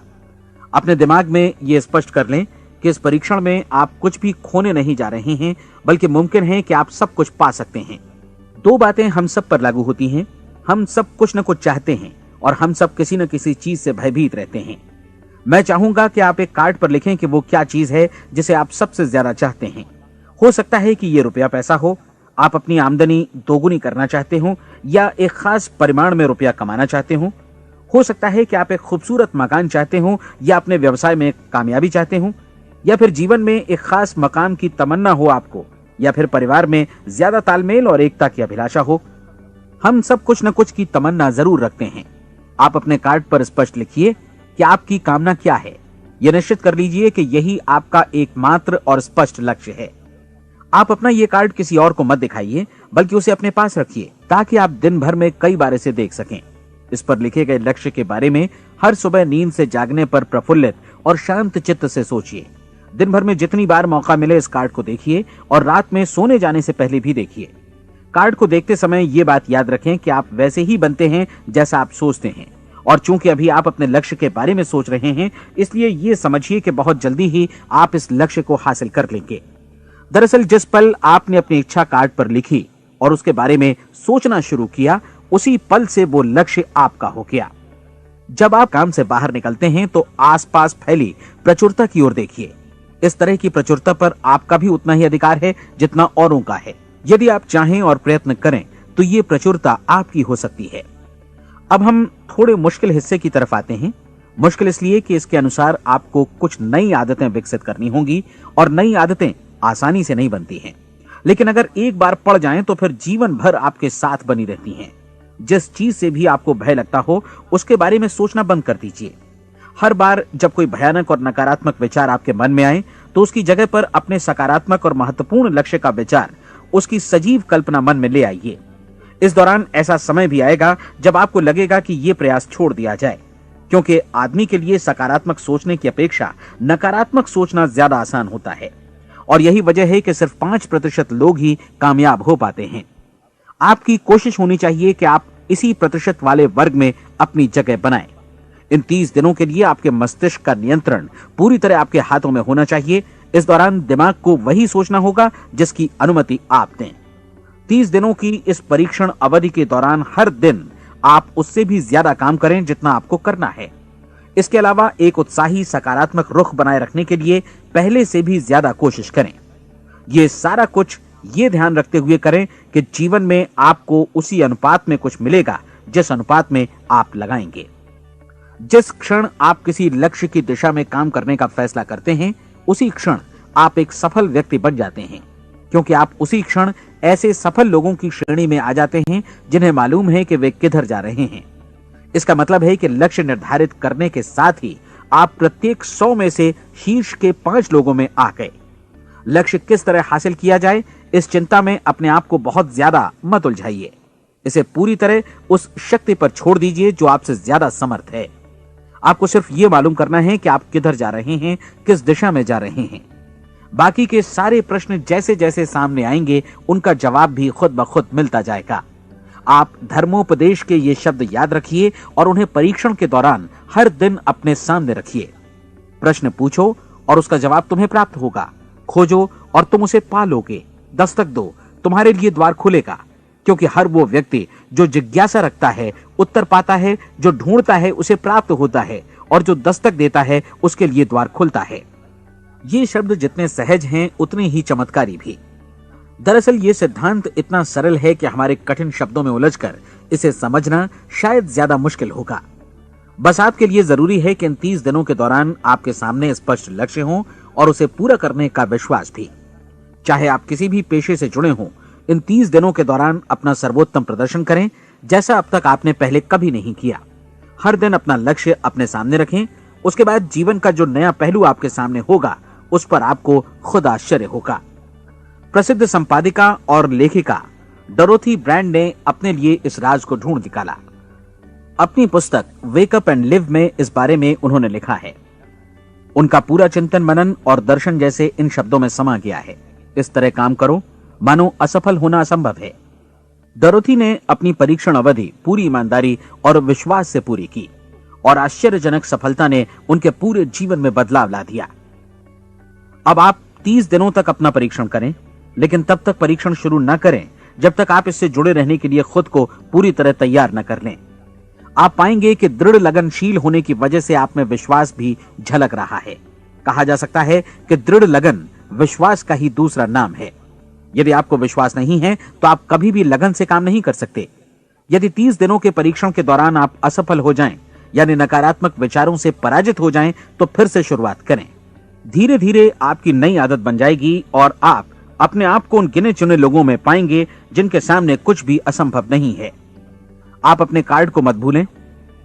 अपने दिमाग में यह स्पष्ट कर लें कि इस परीक्षण में आप कुछ भी खोने नहीं जा रहे हैं, बल्कि मुमकिन है कि आप सब कुछ पा सकते हैं। 2 बातें हम सब पर लागू होती हैं। हम सब कुछ न कुछ चाहते हैं और हम सब किसी न किसी चीज से भयभीत रहते हैं। मैं चाहूंगा कि आप एक कार्ड पर लिखें कि वो क्या चीज है जिसे आप सबसे ज्यादा चाहते हैं। हो सकता है कि ये रुपया पैसा हो, आप अपनी आमदनी दोगुनी करना चाहते हो, या एक खास परिमाण में रुपया कमाना चाहते हो सकता है कि आप एक खूबसूरत मकान चाहते हो, या अपने व्यवसाय में कामयाबी चाहते हो, या फिर जीवन में एक खास मकाम की तमन्ना हो आपको, या फिर परिवार में ज्यादा तालमेल और एकता की अभिलाषा हो। हम सब कुछ न कुछ की तमन्ना जरूर रखते हैं। आप अपने कार्ड पर स्पष्ट लिखिए कि आपकी कामना क्या है। यह निश्चित कर लीजिए कि यही आपका एकमात्र और स्पष्ट लक्ष्य है। आप अपना ये कार्ड किसी और को मत दिखाइए, बल्कि उसे अपने पास रखिए ताकि आप दिन भर में कई बार इसे देख सकें। इस पर लिखे गए लक्ष्य के बारे में हर सुबह नींद से जागने पर प्रफुल्लित और शांत चित्त से सोचिए। दिन भर में जितनी बार मौका मिले इस कार्ड को देखिए और रात में सोने जाने से पहले भी देखिए। कार्ड को देखते समय ये बात याद रखें कि आप वैसे ही बनते हैं जैसा आप सोचते हैं। और चूंकि अभी आप अपने लक्ष्य के बारे में सोच रहे हैं, इसलिए ये समझिए कि बहुत जल्दी ही आप इस लक्ष्य को हासिल कर लेंगे। दरअसल जिस पल आपने अपनी इच्छा कार्ड पर लिखी और उसके बारे में सोचना शुरू किया, उसी पल से वो लक्ष्य आपका हो गया। जब आप काम से बाहर निकलते हैं तो आसपास फैली प्रचुरता की ओर देखिए। इस तरह की प्रचुरता पर आपका भी उतना ही अधिकार है जितना औरों का है। यदि आप चाहें और प्रयत्न करें तो ये प्रचुरता आपकी हो सकती है। अब हम थोड़े मुश्किल हिस्से की तरफ आते हैं। मुश्किल इसलिए कि इसके अनुसार आपको कुछ नई आदतें विकसित करनी होंगी और नई आदतें आसानी से नहीं बनती हैं, लेकिन अगर एक बार पड़ जाएं तो फिर जीवन भर आपके साथ बनी रहती हैं। जिस चीज से भी आपको भय लगता हो उसके बारे में सोचना बंद कर दीजिए। हर बार जब कोई भयानक और नकारात्मक विचार आपके मन में आए तो उसकी जगह पर अपने सकारात्मक और महत्वपूर्ण लक्ष्य का विचार, उसकी सजीव कल्पना मन में ले आइए। इस दौरान ऐसा समय भी आएगा जब आपको लगेगा कि ये प्रयास छोड़ दिया जाए, क्योंकि आदमी के लिए सकारात्मक सोचने की अपेक्षा नकारात्मक सोचना ज्यादा आसान होता है। और यही वजह है कि सिर्फ 5% लोग ही कामयाब हो पाते हैं। आपकी कोशिश होनी चाहिए कि आप इसी प्रतिशत वाले वर्ग में अपनी जगह बनाएं। इन 30 दिनों के लिए आपके मस्तिष्क का नियंत्रण पूरी तरह आपके हाथों में होना चाहिए। इस दौरान दिमाग को वही सोचना होगा जिसकी अनुमति आप दें। 30 दिनों की इस परीक्षण अवधि के दौरान हर दिन आप उससे भी ज्यादा काम करें जितना आपको करना है। इसके अलावा एक उत्साही सकारात्मक रुख बनाए रखने के लिए पहले से भी ज्यादा कोशिश करें। ये सारा कुछ ये ध्यान रखते हुए करें कि जीवन में आपको उसी अनुपात में कुछ मिलेगा जिस अनुपात में आप लगाएंगे। जिस क्षण आप किसी लक्ष्य की दिशा में काम करने का फैसला करते हैं, उसी क्षण आप एक सफल व्यक्ति बन जाते हैं, क्योंकि आप उसी क्षण ऐसे सफल लोगों की श्रेणी में आ जाते हैं जिन्हें मालूम है कि वे किधर जा रहे हैं। इसका मतलब है कि लक्ष्य निर्धारित करने के साथ ही आप प्रत्येक 100 में से शीर्ष के 5 लोगों में आ गए। लक्ष्य किस तरह हासिल किया जाए, इस चिंता में अपने आप को बहुत ज्यादा मत उलझाइए। इसे पूरी तरह उस शक्ति पर छोड़ दीजिए जो आपसे ज्यादा समर्थ है। आपको सिर्फ ये मालूम करना है कि आप किधर जा रहे हैं, किस दिशा में जा रहे हैं। बाकी के सारे प्रश्न जैसे जैसे सामने आएंगे, उनका जवाब भी खुद ब खुद मिलता जाएगा। आप धर्मोपदेश के ये शब्द याद रखिए और उन्हें परीक्षण के दौरान हर दिन अपने सामने रखिए। प्रश्न पूछो और उसका जवाब तुम्हें प्राप्त होगा। खोजो और तुम उसे पा लोगे। दस्तक दो, तुम्हारे लिए द्वार खुलेगा, क्योंकि हर वो व्यक्ति जो जिज्ञासा रखता है उत्तर पाता है, जो ढूंढता है उसे प्राप्त होता है, और जो दस्तक देता है उसके लिए द्वार खुलता है। ये शब्द जितने सहज हैं उतने ही चमत्कारी भी। दरअसल ये सिद्धांत इतना सरल है कि हमारे कठिन शब्दों में उलझकर इसे समझना शायद ज्यादा मुश्किल होगा। बस आपके लिए जरूरी है कि इन 30 दिनों के दौरान आपके सामने स्पष्ट लक्ष्य हो और उसे पूरा करने का विश्वास भी। चाहे आप किसी भी पेशे से जुड़े हों, इन 30 दिनों के दौरान अपना सर्वोत्तम प्रदर्शन करें, जैसा अब तक आपने पहले कभी नहीं किया। हर दिन अपना लक्ष्य अपने सामने रखें। उसके बाद जीवन का जो नया पहलू आपके सामने होगा उस पर आपको खुद आश्चर्य होगा। प्रसिद्ध संपादिका और लेखिका डोरोथी ब्रैंड ने अपने लिए इस राज को ढूंढ निकाला। अपनी पुस्तक वेक अप एंड लिव में इस बारे में उन्होंने लिखा है। उनका पूरा चिंतन मनन और दर्शन जैसे इन शब्दों में समा गया है। इस तरह काम करो मानो असफल होना असंभव है। डोरोथी ने अपनी परीक्षण अवधि पूरी ईमानदारी और विश्वास से पूरी की और आश्चर्यजनक सफलता ने उनके पूरे जीवन में बदलाव ला दिया। अब आप 30 दिनों तक अपना परीक्षण करें, लेकिन तब तक परीक्षण शुरू न करें जब तक आप इससे जुड़े रहने के लिए खुद को पूरी तरह तैयार न कर लें। आप पाएंगे कि दृढ़ लगनशील होने की वजह से आप में विश्वास भी झलक रहा है। कहा जा सकता है कि दृढ़ लगन विश्वास का ही दूसरा नाम है। यदि आपको विश्वास नहीं है तो आप कभी भी लगन से काम नहीं कर सकते। यदि 30 दिनों के परीक्षण के दौरान आप असफल हो जाएं, यानी नकारात्मक विचारों से पराजित हो जाएं, तो फिर से शुरुआत करें। धीरे धीरे आपकी नई आदत बन जाएगी और आप अपने आप को उन गिने चुने लोगों में पाएंगे जिनके सामने कुछ भी असंभव नहीं है। आप अपने कार्ड को मत भूलें।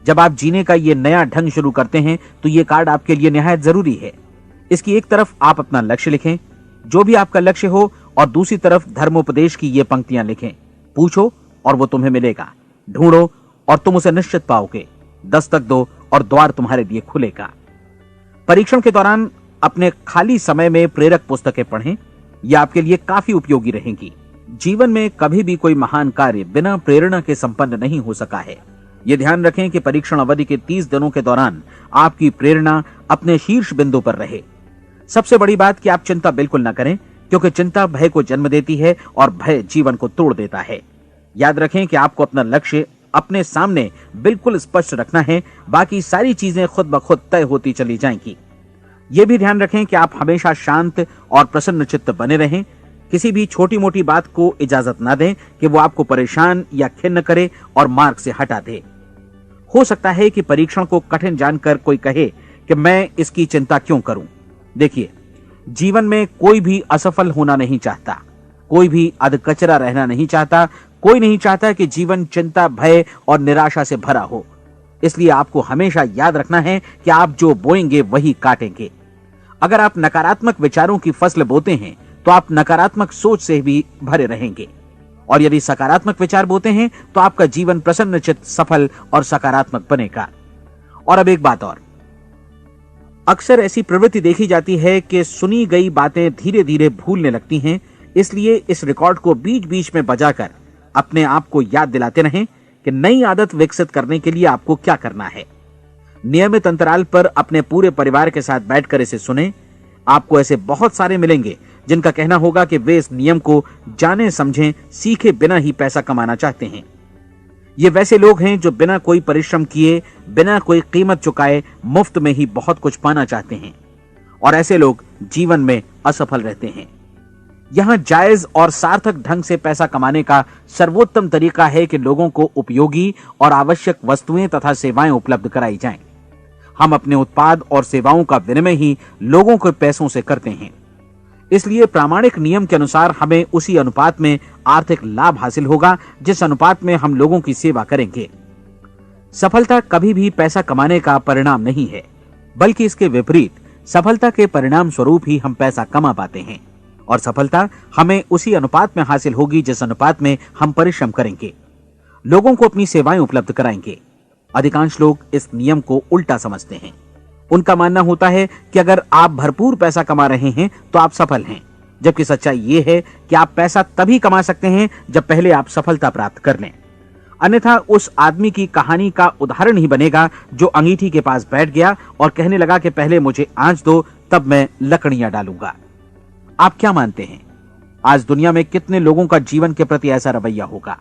जब आप जीने का ये नया ढंग शुरू करते हैं तो ये कार्ड आपके लिए निहायत जरूरी है। इसकी एक तरफ आप अपना लक्ष्य लिखें, जो भी आपका लक्ष्य हो, और दूसरी तरफ धर्मोपदेश की ये पंक्तियां लिखें। पूछो और वो तुम्हें मिलेगा, ढूंढो और तुम उसे निश्चित पाओगे, दस्तक दो और द्वार तुम्हारे लिए खुलेगा। परीक्षण के दौरान अपने खाली समय में प्रेरक पुस्तकें पढ़ें। यह आपके लिए काफी उपयोगी रहेंगी। जीवन में कभी भी कोई महान कार्य बिना प्रेरणा के संपन्न नहीं हो सका है। ये ध्यान रखें कि परीक्षण अवधि के 30 दिनों के दौरान आपकी प्रेरणा अपने शीर्ष बिंदु पर रहे। सबसे बड़ी बात कि आप चिंता बिल्कुल न करें, क्योंकि चिंता भय को जन्म देती है और भय जीवन को तोड़ देता है। याद रखें कि आपको अपना लक्ष्य अपने सामने बिल्कुल स्पष्ट रखना है, बाकी सारी चीजें खुद ब खुद तय होती चली जाएंगी। यह भी ध्यान रखें कि आप हमेशा शांत और प्रसन्न चित्त बने रहें। किसी भी छोटी मोटी बात को इजाजत ना दें कि वो आपको परेशान या खिन्न करे और मार्ग से हटा दे। हो सकता है कि परीक्षण को कठिन जानकर कोई कहे कि मैं इसकी चिंता क्यों करूं। देखिए, जीवन में कोई भी असफल होना नहीं चाहता, कोई भी अधकचरा रहना नहीं चाहता, कोई नहीं चाहता कि जीवन चिंता, भय और निराशा से भरा हो। इसलिए आपको हमेशा याद रखना है कि आप जो बोएंगे वही काटेंगे। अगर आप नकारात्मक विचारों की फसल बोते हैं तो आप नकारात्मक सोच से भी भरे रहेंगे, और यदि सकारात्मक विचार बोते हैं तो आपका जीवन प्रसन्नचित्त, सफल और सकारात्मक बनेगा। और अब एक बात और, अक्सर ऐसी प्रवृत्ति देखी जाती है कि सुनी गई बातें धीरे धीरे भूलने लगती हैं। इसलिए इस रिकॉर्ड को बीच बीच में बजाकर अपने आप को याद दिलाते रहें कि नई आदत विकसित करने के लिए आपको क्या करना है। नियमित अंतराल पर अपने पूरे परिवार के साथ बैठकर इसे सुनें। आपको ऐसे बहुत सारे मिलेंगे जिनका कहना होगा कि वे इस नियम को जाने समझें सीखे बिना ही पैसा कमाना चाहते हैं। ये वैसे लोग हैं जो बिना कोई परिश्रम किए, बिना कोई कीमत चुकाए मुफ्त में ही बहुत कुछ पाना चाहते हैं, और ऐसे लोग जीवन में असफल रहते हैं। यहां जायज और सार्थक ढंग से पैसा कमाने का सर्वोत्तम तरीका है कि लोगों को उपयोगी और आवश्यक वस्तुएं तथा सेवाएं उपलब्ध कराई जाएं। हम अपने उत्पाद और सेवाओं का विनिमय ही लोगों के पैसों से करते हैं। इसलिए प्रामाणिक नियम के अनुसार हमें उसी अनुपात में आर्थिक लाभ हासिल होगा जिस अनुपात में हम लोगों की सेवा करेंगे। सफलता कभी भी पैसा कमाने का परिणाम नहीं है, बल्कि इसके विपरीत सफलता के परिणाम स्वरूप ही हम पैसा कमा पाते हैं, और सफलता हमें उसी अनुपात में हासिल होगी जिस अनुपात में हम परिश्रम करेंगे, लोगों को अपनी सेवाएं उपलब्ध कराएंगे। अधिकांश लोग इस नियम को उल्टा समझते हैं। उनका मानना होता है कि अगर आप भरपूर पैसा कमा रहे हैं तो आप सफल हैं, जबकि सच्चाई यह है कि आप पैसा तभी कमा सकते हैं जब पहले आप सफलता प्राप्त कर लें। अन्यथा उस आदमी की कहानी का उदाहरण ही बनेगा जो अंगीठी के पास बैठ गया और कहने लगा कि पहले मुझे आंच दो, तब मैं लकड़ियां डालूंगा। आप क्या मानते हैं, आज दुनिया में कितने लोगों का जीवन के प्रति ऐसा रवैया होगा?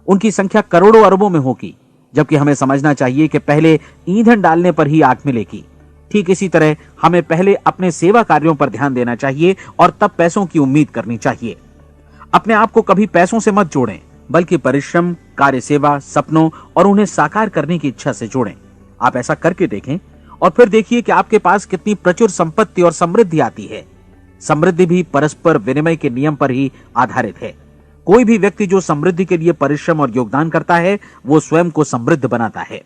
उनकी संख्या करोड़ों अरबों में होगी, जबकि हमें समझना चाहिए कि पहले ईंधन डालने पर ही आग मिलेगी। ठीक इसी तरह हमें पहले अपने सेवा कार्यों पर ध्यान देना चाहिए और तब पैसों की उम्मीद करनी चाहिए। अपने आप को कभी पैसों से मत जोड़ें, बल्कि परिश्रम, कार्य सेवा, सपनों और उन्हें साकार करने की इच्छा से जोड़ें। आप ऐसा करके देखें और फिर देखिए कि आपके पास कितनी प्रचुर संपत्ति और समृद्धि आती है। समृद्धि भी परस्पर विनिमय के नियम पर ही आधारित है। कोई भी व्यक्ति जो समृद्धि के लिए परिश्रम और योगदान करता है, वो स्वयं को समृद्ध बनाता है।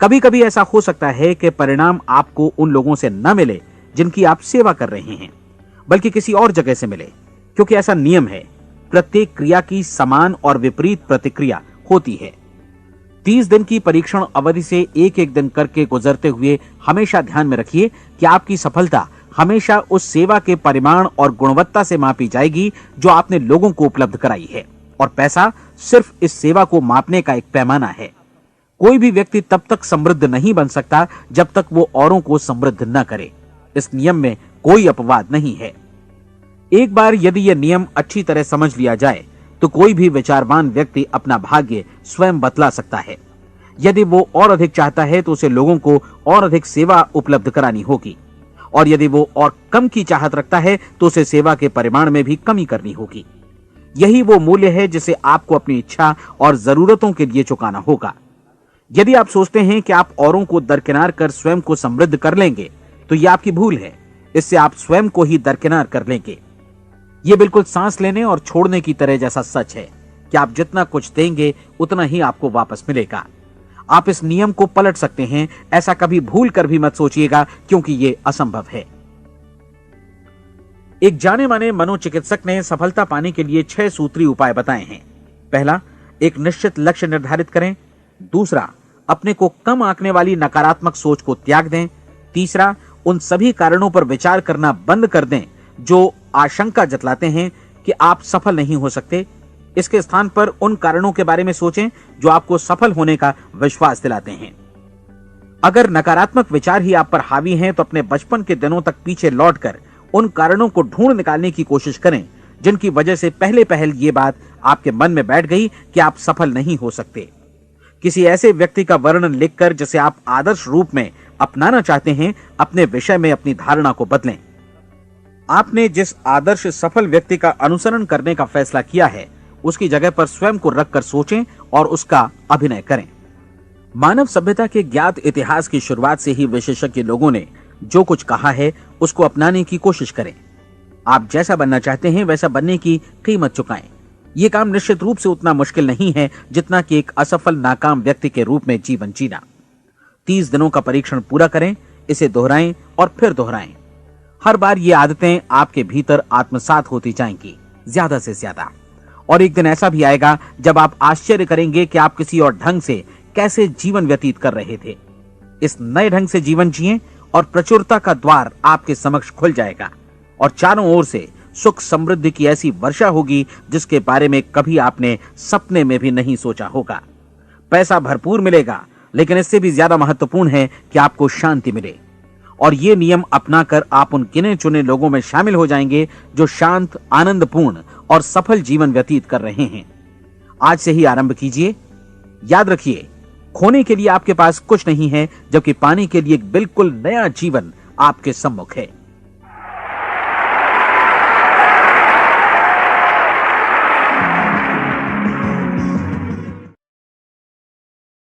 कभी कभी ऐसा हो सकता है कि परिणाम आपको उन लोगों से न मिले जिनकी आप सेवा कर रहे हैं, बल्कि किसी और जगह से मिले, क्योंकि ऐसा नियम है, प्रत्येक क्रिया की समान और विपरीत प्रतिक्रिया होती है। 30 दिन की परीक्षण अवधि से एक एक दिन करके गुजरते हुए हमेशा ध्यान में रखिए कि आपकी सफलता हमेशा उस सेवा के परिमाण और गुणवत्ता से मापी जाएगी जो आपने लोगों को उपलब्ध कराई है, और पैसा सिर्फ इस सेवा को मापने का एक पैमाना है। कोई भी व्यक्ति तब तक समृद्ध नहीं बन सकता जब तक वो औरों को समृद्ध न करे। इस नियम में कोई अपवाद नहीं है। एक बार यदि यह नियम अच्छी तरह समझ लिया जाए तो कोई भी विचारवान व्यक्ति अपना भाग्य स्वयं बतला सकता है। यदि वो और अधिक चाहता है तो उसे लोगों को और अधिक सेवा उपलब्ध करानी होगी, और यदि वो और कम की चाहत रखता है तो उसे सेवा के परिमाण में भी कमी करनी होगी। यही वो मूल्य है जिसे आपको अपनी इच्छा और जरूरतों के लिए चुकाना होगा। यदि आप सोचते हैं कि आप औरों को दरकिनार कर स्वयं को समृद्ध कर लेंगे तो यह आपकी भूल है। इससे आप स्वयं को ही दरकिनार कर लेंगे। यह बिल्कुल सांस लेने और छोड़ने की तरह जैसा सच है कि आप जितना कुछ देंगे उतना ही आपको वापस मिलेगा। आप इस नियम को पलट सकते हैं, ऐसा कभी भूल कर भी मत सोचिएगा, क्योंकि यह असंभव है। एक जाने माने मनोचिकित्सक ने सफलता पाने के लिए 6 सूत्री उपाय बताए हैं। पहला, एक निश्चित लक्ष्य निर्धारित करें। दूसरा, अपने को कम आंकने वाली नकारात्मक सोच को त्याग दें। तीसरा, उन सभी कारणों पर विचार करना बंद कर दें जो आशंका जतलाते हैं कि आप सफल नहीं हो सकते। इसके स्थान पर उन कारणों के बारे में सोचें जो आपको सफल होने का विश्वास दिलाते हैं। अगर नकारात्मक विचार ही आप पर हावी हैं तो अपने बचपन के दिनों तक पीछे लौटकर उन कारणों को ढूंढ निकालने की कोशिश करें जिनकी वजह से पहले पहल ये बात आपके मन में बैठ गई कि आप सफल नहीं हो सकते। किसी ऐसे व्यक्ति का वर्णन लिखकर जिसे आप आदर्श रूप में अपनाना चाहते हैं, अपने विषय में अपनी धारणा को बदलें। आपने जिस आदर्श सफल व्यक्ति का अनुसरण करने का फैसला किया है उसकी जगह पर स्वयं को रखकर सोचें और उसका अभिनय करें। मानव सभ्यता के ज्ञात इतिहास की शुरुआत से ही विशेषज्ञ लोगों ने जो कुछ कहा है उसको अपनाने की कोशिश करें। आप जैसा बनना चाहते हैं वैसा बनने की कीमत चुकाएं। यह काम निश्चित रूप से उतना मुश्किल नहीं है जितना कि एक असफल नाकाम व्यक्ति के रूप में जीवन जीना। 30 दिनों का परीक्षण पूरा करें, इसे दोहराएं और फिर दोहराएं। हर बार ये आदतें आपके भीतर आत्मसात होती जाएंगी, ज्यादा से ज्यादा। और एक दिन ऐसा भी आएगा जब आप आश्चर्य करेंगे कि आप किसी और ढंग से कैसे जीवन व्यतीत कर रहे थे। इस नए ढंग से जीवन जिएं और प्रचुरता का द्वार आपके समक्ष खुल जाएगा और चारों ओर से सुख समृद्धि की ऐसी वर्षा होगी जिसके बारे में कभी आपने सपने में भी नहीं सोचा होगा। पैसा भरपूर मिलेगा, लेकिन इससे भी ज्यादा महत्वपूर्ण है कि आपको शांति मिले। और ये नियम अपनाकर आप उन गिने चुने लोगों में शामिल हो जाएंगे जो शांत, आनंदपूर्ण और सफल जीवन व्यतीत कर रहे हैं। आज से ही आरंभ कीजिए। याद रखिए, खोने के लिए आपके पास कुछ नहीं है, जबकि पाने के लिए एक बिल्कुल नया जीवन आपके सम्मुख है।